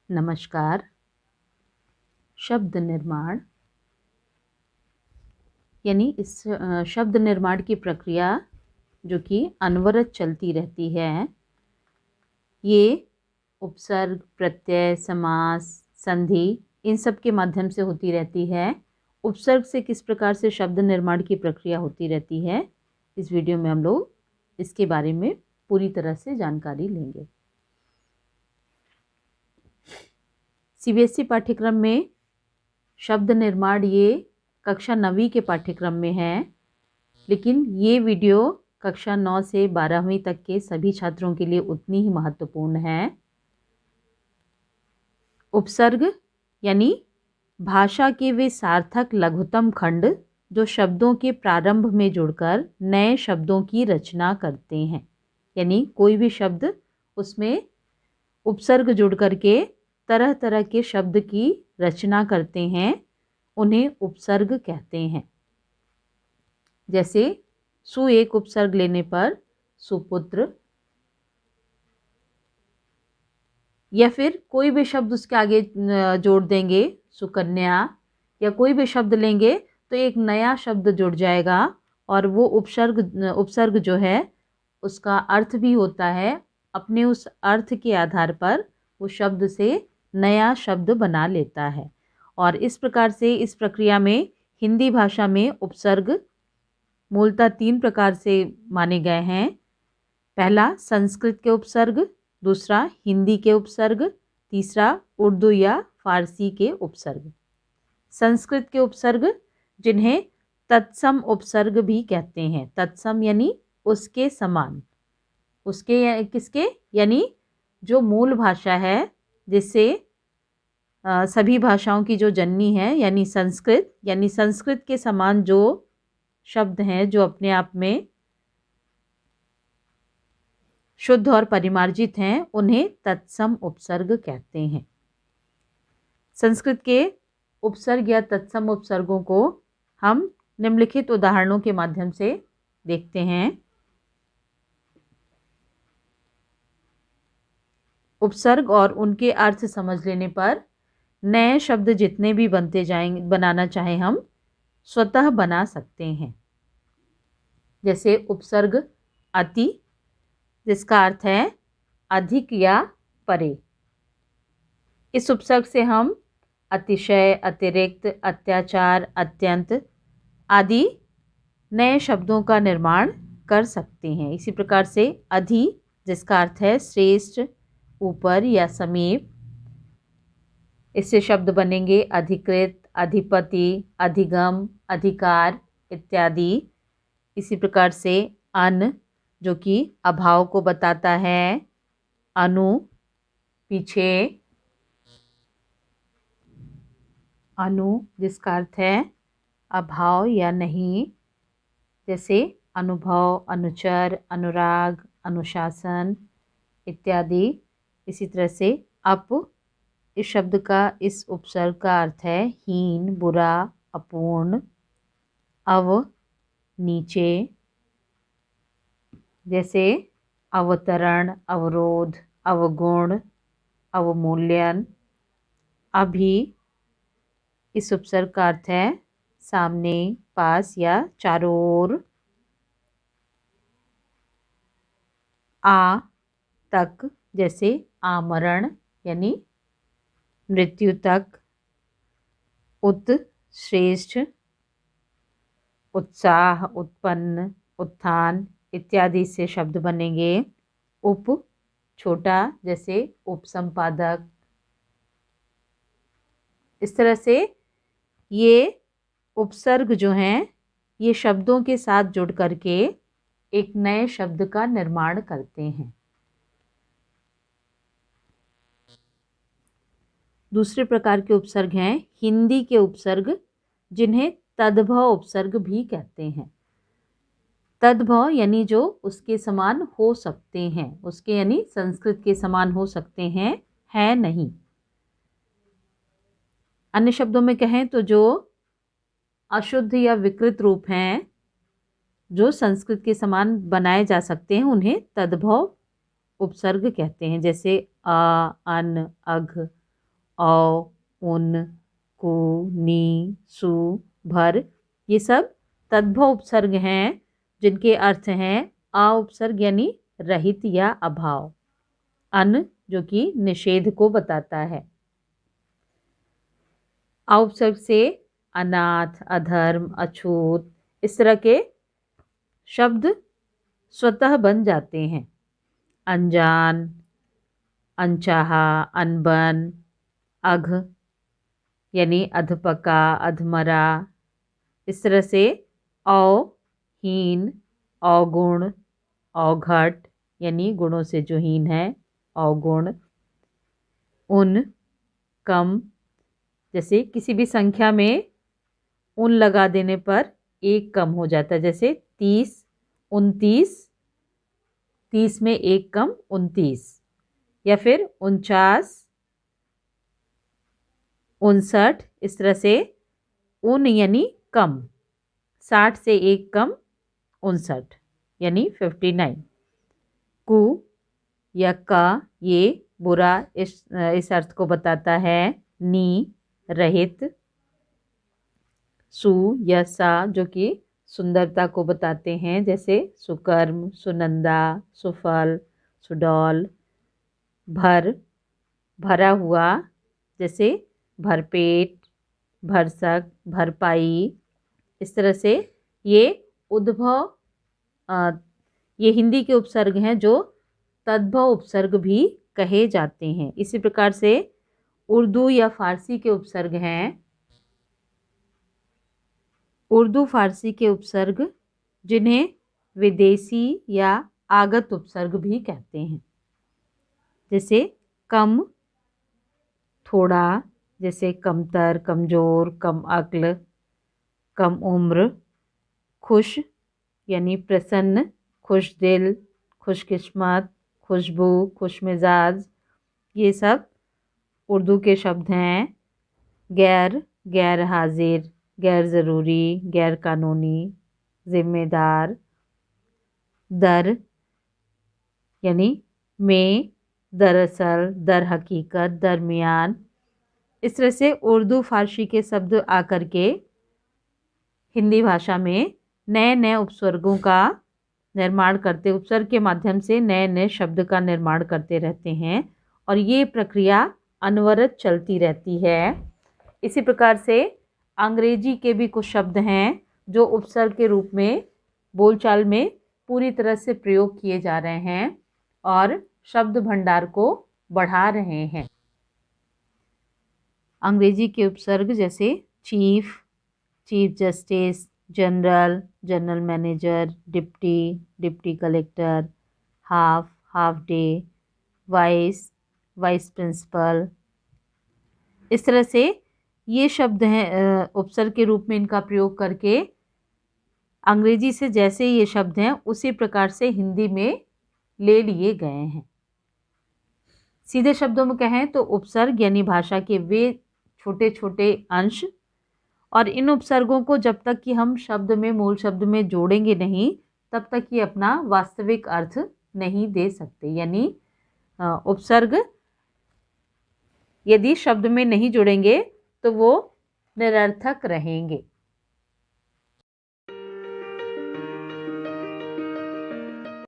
नमस्कार। शब्द निर्माण यानी इस शब्द निर्माण की प्रक्रिया जो कि अनवरत चलती रहती है, ये उपसर्ग, प्रत्यय, समास, संधि इन सब के माध्यम से होती रहती है। उपसर्ग से किस प्रकार से शब्द निर्माण की प्रक्रिया होती रहती है, इस वीडियो में हम लोग इसके बारे में पूरी तरह से जानकारी लेंगे। सीबीएसई पाठ्यक्रम में शब्द निर्माण ये कक्षा 9वीं के पाठ्यक्रम में है, लेकिन ये वीडियो कक्षा 9 से 12वीं तक के सभी छात्रों के लिए उतनी ही महत्वपूर्ण है। उपसर्ग यानी भाषा के वे सार्थक लघुतम खंड जो शब्दों के प्रारंभ में जुड़कर नए शब्दों की रचना करते हैं। यानी कोई भी शब्द उसमें उपसर्ग जुड़ करके तरह तरह के शब्द की रचना करते हैं, उन्हें उपसर्ग कहते हैं। जैसे सु एक उपसर्ग लेने पर सुपुत्र, या फिर कोई भी शब्द उसके आगे जोड़ देंगे सुकन्या, या कोई भी शब्द लेंगे तो एक नया शब्द जुड़ जाएगा और वो उपसर्ग जो है उसका अर्थ भी होता है। अपने उस अर्थ के आधार पर वो शब्द से नया शब्द बना लेता है। और इस प्रकार से इस प्रक्रिया में हिंदी भाषा में उपसर्ग मूलतः 3 प्रकार से माने गए हैं। पहला संस्कृत के उपसर्ग, दूसरा हिंदी के उपसर्ग, तीसरा उर्दू या फारसी के उपसर्ग। संस्कृत के उपसर्ग जिन्हें तत्सम उपसर्ग भी कहते हैं। तत्सम यानी उसके समान, उसके किसके यानी जो मूल भाषा है, जिससे सभी भाषाओं की जो जननी है यानी संस्कृत, यानी संस्कृत के समान जो शब्द हैं जो अपने आप में शुद्ध और परिमार्जित हैं, उन्हें तत्सम उपसर्ग कहते हैं। संस्कृत के उपसर्ग या तत्सम उपसर्गों को हम निम्नलिखित उदाहरणों के माध्यम से देखते हैं। उपसर्ग और उनके अर्थ समझ लेने पर नए शब्द जितने भी बनाना चाहें हम स्वतः बना सकते हैं। जैसे उपसर्ग अति, जिसका अर्थ है अधिक या परे। इस उपसर्ग से हम अतिशय, अतिरिक्त, अत्याचार, अत्यंत आदि नए शब्दों का निर्माण कर सकते हैं। इसी प्रकार से अधि, जिसका अर्थ है श्रेष्ठ, ऊपर या समीप, इससे शब्द बनेंगे अधिकृत, अधिपति, अधिगम, अधिकार इत्यादि। इसी प्रकार से अन, जो कि अभाव को बताता है, अनु पीछे, अनु जिसका अर्थ है अभाव या नहीं, जैसे अनुभव, अनुचर, अनुराग, अनुशासन इत्यादि। इसी तरह से अप, इस शब्द का इस उपसर्ग का अर्थ है हीन, बुरा, अपूर्ण। अव नीचे, जैसे अवतरण, अवरोध, अवगुण, अवमूल्यन। अभी, इस उपसर्ग का अर्थ है सामने, पास या चारों ओर। आ तक, जैसे आमरण यानी मृत्यु तक। उत श्रेष्ठ, उत्साह, उत्पन्न, उत्थान इत्यादि से शब्द बनेंगे। उप छोटा, जैसे उपसंपादक। इस तरह से ये उपसर्ग जो हैं ये शब्दों के साथ जुड़ करके एक नए शब्द का निर्माण करते हैं। दूसरे प्रकार के उपसर्ग हैं हिंदी के उपसर्ग, जिन्हें तद्भव उपसर्ग भी कहते हैं। तद्भव यानी जो उसके समान हो सकते हैं, उसके यानी संस्कृत के समान हो सकते हैं, है नहीं। अन्य शब्दों में कहें तो जो अशुद्ध या विकृत रूप हैं, जो संस्कृत के समान बनाए जा सकते हैं, उन्हें तद्भव उपसर्ग कहते हैं। जैसे अ, अन, अघ, औ, उन, कु, नी, सु, भर, ये सब तद्भव उपसर्ग हैं जिनके अर्थ हैं आ उपसर्ग यानी रहित या अभाव, अन जो कि निषेध को बताता है। आ उपसर्ग से अनाथ, अधर्म, अछूत इस तरह के शब्द स्वतः बन जाते हैं। अनजान, अनचाहा, अनबन, अघ यानी अधपका, अधमरा, इस तरह से औ, हीन, अवगुण, अवघट यानी गुणों से जो हीन है, अवगुण, उन, कम, जैसे किसी भी संख्या में उन लगा देने पर एक कम हो जाता है, जैसे 30, 29, 30 में एक कम 29, या फिर 49, 59, इस तरह से उन यानी कम, 60 से एक कम 59 यानी 59। कु या का ये बुरा इस अर्थ को बताता है। नी रहित, सु या सा जो कि सुंदरता को बताते हैं, जैसे सुकर्म, सुनंदा, सुफल, सुडौल। भर भरा हुआ, जैसे भरपेट, भरसक, भरपाई, इस तरह से ये उद्भव ये हिंदी के उपसर्ग हैं जो तद्भव उपसर्ग भी कहे जाते हैं। इसी प्रकार से उर्दू या फारसी के उपसर्ग हैं। उर्दू फारसी के उपसर्ग जिन्हें विदेशी या आगत उपसर्ग भी कहते हैं, जैसे कम, थोड़ा, जैसे कमतर, कमज़ोर, कम अक्ल, कम उम्र। खुश यानी प्रसन्न, खुश दिल, खुशकिस्मत, खुशबू, खुश मिजाज, ये सब उर्दू के शब्द हैं। गैर, गैर हाजिर, गैर ज़रूरी, गैर कानूनी, जिम्मेदार। दर यानी में, दरअसल, दर हकीकत, दरमियान। इस तरह से उर्दू फारसी के शब्द आकर के हिंदी भाषा में नए नए उपसर्गों का निर्माण करते, उपसर्ग के माध्यम से नए नए शब्द का निर्माण करते रहते हैं और ये प्रक्रिया अनवरत चलती रहती है। इसी प्रकार से अंग्रेजी के भी कुछ शब्द हैं जो उपसर्ग के रूप में बोलचाल में पूरी तरह से प्रयोग किए जा रहे हैं और शब्द भंडार को बढ़ा रहे हैं। अंग्रेजी के उपसर्ग जैसे chief, chief justice, general, general manager, deputy, deputy collector, half, half day, vice, vice principal. इस तरह से ये शब्द हैं उपसर्ग के रूप में इनका प्रयोग करके अंग्रेजी से जैसे ये शब्द हैं उसी प्रकार से हिंदी में ले लिए गए हैं। सीधे शब्दों में कहें तो उपसर्ग यानी भाषा के वे छोटे छोटे अंश, और इन उपसर्गों को जब तक कि हम शब्द में, मूल शब्द में जोड़ेंगे नहीं, तब तक ये अपना वास्तविक अर्थ नहीं दे सकते। यानी उपसर्ग यदि शब्द में नहीं जुड़ेंगे तो वो निरर्थक रहेंगे।